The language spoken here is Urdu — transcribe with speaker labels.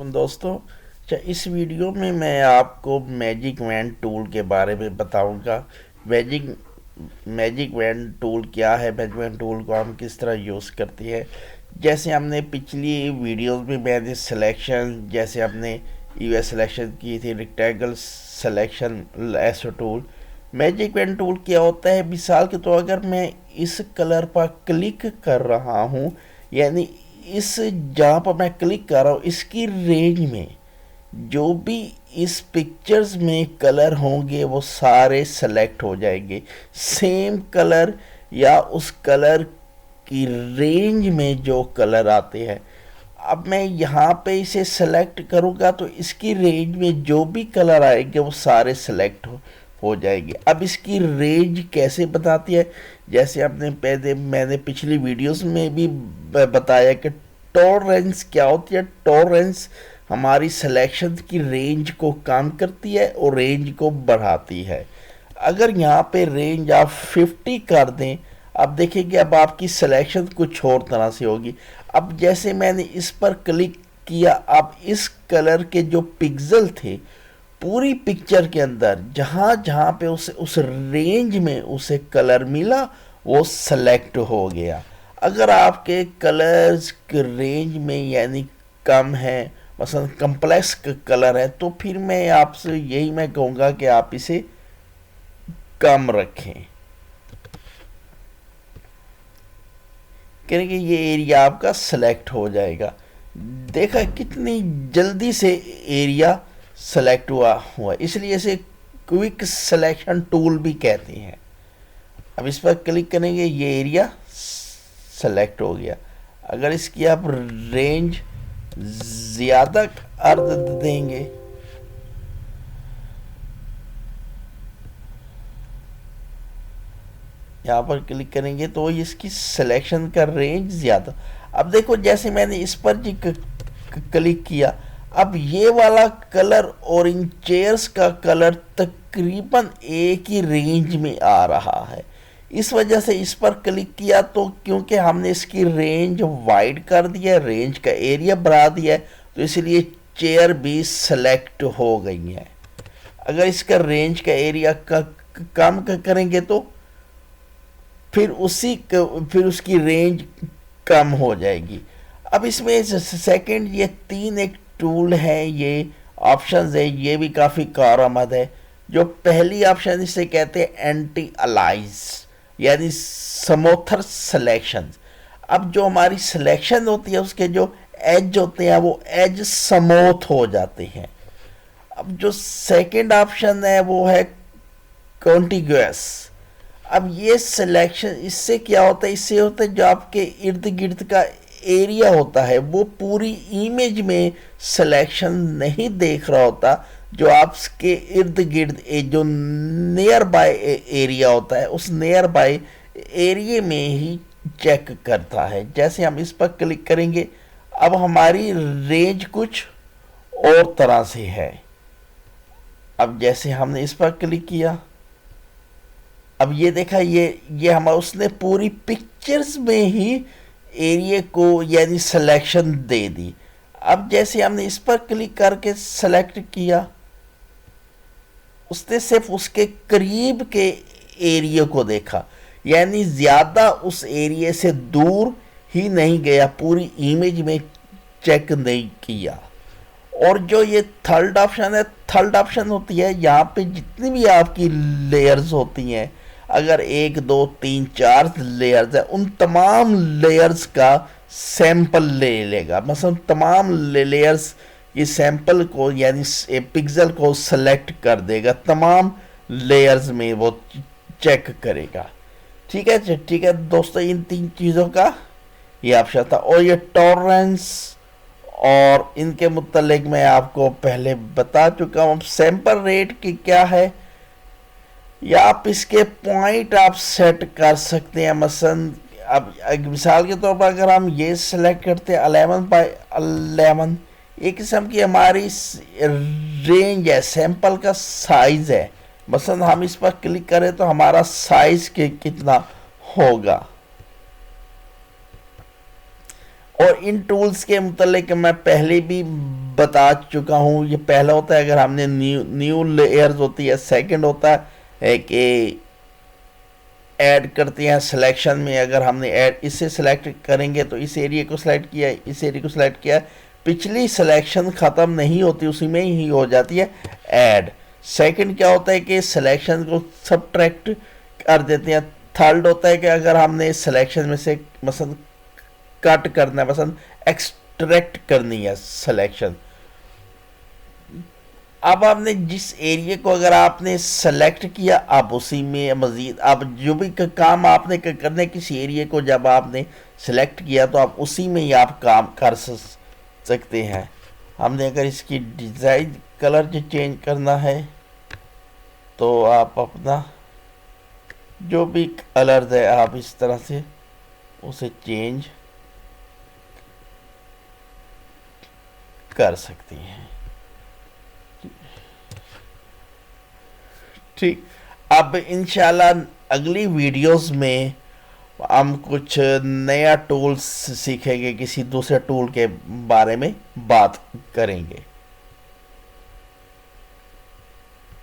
Speaker 1: علیکم دوستو. اچھا، اس ویڈیو میں آپ کو میجک وین ٹول کے بارے میں بتاؤں گا. میجک میجک وین ٹول کیا ہے، میجک وین ٹول کو ہم کس طرح یوز کرتے ہیں. جیسے ہم نے پچھلی ویڈیوز میں نے سلیکشن، جیسے ہم نے یو ایس سلیکشن کی تھی، ریکٹینگل سلیکشن ایسو ٹول. میجک وین ٹول کیا ہوتا ہے، مثال کے طور اگر میں اس کلر پر کلک کر رہا ہوں، یعنی اس جہاں پر میں کلک کر رہا ہوں اس کی رینج میں جو بھی اس پکچرز میں کلر ہوں گے وہ سارے سلیکٹ ہو جائیں گے. سیم کلر یا اس کلر کی رینج میں جو کلر آتے ہیں. اب میں یہاں پہ اسے سلیکٹ کروں گا تو اس کی رینج میں جو بھی کلر آئیں گے وہ سارے سلیکٹ ہو جائیں گے. اب اس کی رینج کیسے بتاتی ہے، جیسے میں نے پچھلی ویڈیوز میں بھی بتایا کہ ٹالرنس کیا ہوتی ہے. ٹالرنس ہماری سلیکشن کی رینج کو کم کرتی ہے اور رینج کو بڑھاتی ہے. اگر یہاں پہ رینج آپ 50 کر دیں، اب دیکھیں کہ اب آپ کی سلیکشن کچھ اور طرح سے ہوگی. اب جیسے میں نے اس پر کلک کیا، اب اس کلر کے جو پکسل تھے پوری پکچر کے اندر جہاں جہاں پہ اس رینج میں اسے کلر ملا وہ سلیکٹ ہو گیا. اگر آپ کے کلرز کے رینج میں یعنی کم ہے، مثلا کمپلیکس کلر ہے، تو پھر میں آپ سے یہی میں کہوں گا کہ آپ اسے کم رکھیں. کہ یہ ایریا آپ کا سلیکٹ ہو جائے گا. دیکھا کتنی جلدی سے ایریا سلیکٹ ہوا، اس لیے اسے کوئک سلیکشن ٹول بھی کہتے ہیں. اب اس پر کلک کریں گے، یہ ایریا سلیکٹ ہو گیا. اگر اس کی آپ رینج زیادہ عرض دیں گے، یہاں پر کلک کریں گے تو اس کی سلیکشن کا رینج زیادہ. اب دیکھو جیسے میں نے اس پر کلک کیا، اب یہ والا کلر اور ان چیئرز کا کلر تقریباً ایک ہی رینج میں آ رہا ہے. اس وجہ سے اس پر کلک کیا تو کیونکہ ہم نے اس کی رینج وائڈ کر دیا، رینج کا ایریا بڑھا دیا ہے، تو اس لیے چیئر بھی سلیکٹ ہو گئی ہیں. اگر اس کا رینج کا ایریا کم کریں گے تو پھر اس کی رینج کم ہو جائے گی. اب اس میں سیکنڈ یہ 3 ایک ٹول ہے، یہ آپشنز ہے، یہ بھی کافی کارآمد ہے. جو پہلی آپشن اسے کہتے ہیں اینٹی الائز، یعنی سموتھر سلیکشن. اب جو ہماری سلیکشن ہوتی ہے اس کے جو ایج ہوتے ہیں وہ ایج سموتھ ہو جاتے ہیں. اب جو سیکنڈ آپشن ہے وہ ہے کانٹیگوس. اب یہ سلیکشن اس سے کیا ہوتا ہے، اس سے ہوتا ہے جو آپ کے ارد گرد کا ایریا ہوتا ہے وہ پوری امیج میں سلیکشن نہیں دیکھ رہا ہوتا، جو آپ کے ارد گرد جو نیئر بائی ایریا ہوتا ہے اس نیئر بائی ایریا میں ہی چیک کرتا ہے. جیسے ہم اس پر کلک کریں گے، اب ہماری رینج کچھ اور طرح سے ہے. اب جیسے ہم نے اس پر کلک کیا، اب یہ دیکھا یہ اس نے پوری پکچرز میں ہی ایریا کو یعنی سلیکشن دے دی. اب جیسے ہم نے اس پر کلک کر کے سلیکٹ کیا، اس نے صرف اس کے قریب کے ایریا کو دیکھا، یعنی زیادہ اس ایریا سے دور ہی نہیں گیا، پوری امیج میں چیک نہیں کیا. اور جو یہ تھرڈ آپشن ہے، تھرڈ آپشن ہوتی ہے یہاں پہ جتنی بھی آپ کی لیئرز ہوتی ہیں، اگر 1 2 3 4 لیئرز ہیں، ان تمام لیئرز کا سیمپل لے گا. مثلا تمام لیئرز کی سیمپل کو یعنی پکسل کو سلیکٹ کر دے گا، تمام لیئرز میں وہ چیک کرے گا. ٹھیک ہے دوستو، ان 3 چیزوں کا یہ آپشن تھا. اور یہ ٹالرنس اور ان کے متعلق میں آپ کو پہلے بتا چکا ہوں. سیمپل ریٹ کی کیا ہے، یا آپ اس کے پوائنٹ آپ سیٹ کر سکتے ہیں. مثلا اب مثال کے طور پر اگر ہم یہ سلیکٹ کرتے ہیں 11x11، ایک قسم کی ہماری رینج ہے، سیمپل کا سائز ہے. مثلا ہم اس پر کلک کریں تو ہمارا سائز کتنا ہوگا. اور ان ٹولز کے متعلق میں پہلے بھی بتا چکا ہوں. یہ پہلا ہوتا ہے اگر ہم نے نیو لیئرز ہوتی ہے. سیکنڈ ہوتا ہے کہ ایڈ کرتے ہیں سلیکشن میں. اگر ہم نے ایڈ اسے سلیکٹ کریں گے تو اس ایریا کو سلیکٹ کیا, اس ایریا کو سلیکٹ کیا, پچھلی سلیکشن ختم نہیں ہوتی, اسی میں ہی ہو جاتی ہے ایڈ. سیکنڈ کیا ہوتا ہے کہ سلیکشن کو سبٹریکٹ کر دیتے ہیں. تھرڈ ہوتا ہے کہ اگر ہم نے سلیکشن میں سے مثلا کٹ کرنا ہے, مثلا ایکسٹریکٹ کرنی ہے سلیکشن. اب آپ نے جس ایریا کو اگر آپ نے سلیکٹ کیا, اب اسی میں مزید اب جو بھی کام آپ نے کرنے کسی ایریا کو جب آپ نے سلیکٹ کیا تو آپ اسی میں ہی آپ کام کر سکتے ہیں. ہم نے اگر اس کی ڈیزائن کلر جو چینج کرنا ہے تو آپ اپنا جو بھی کلر ہے آپ اس طرح سے اسے چینج کر سکتے ہیں. ٹھیک, اب انشاءاللہ اگلی ویڈیوز میں ہم کچھ نیا ٹولز سیکھیں گے, کسی دوسرے ٹول کے بارے میں بات کریں گے.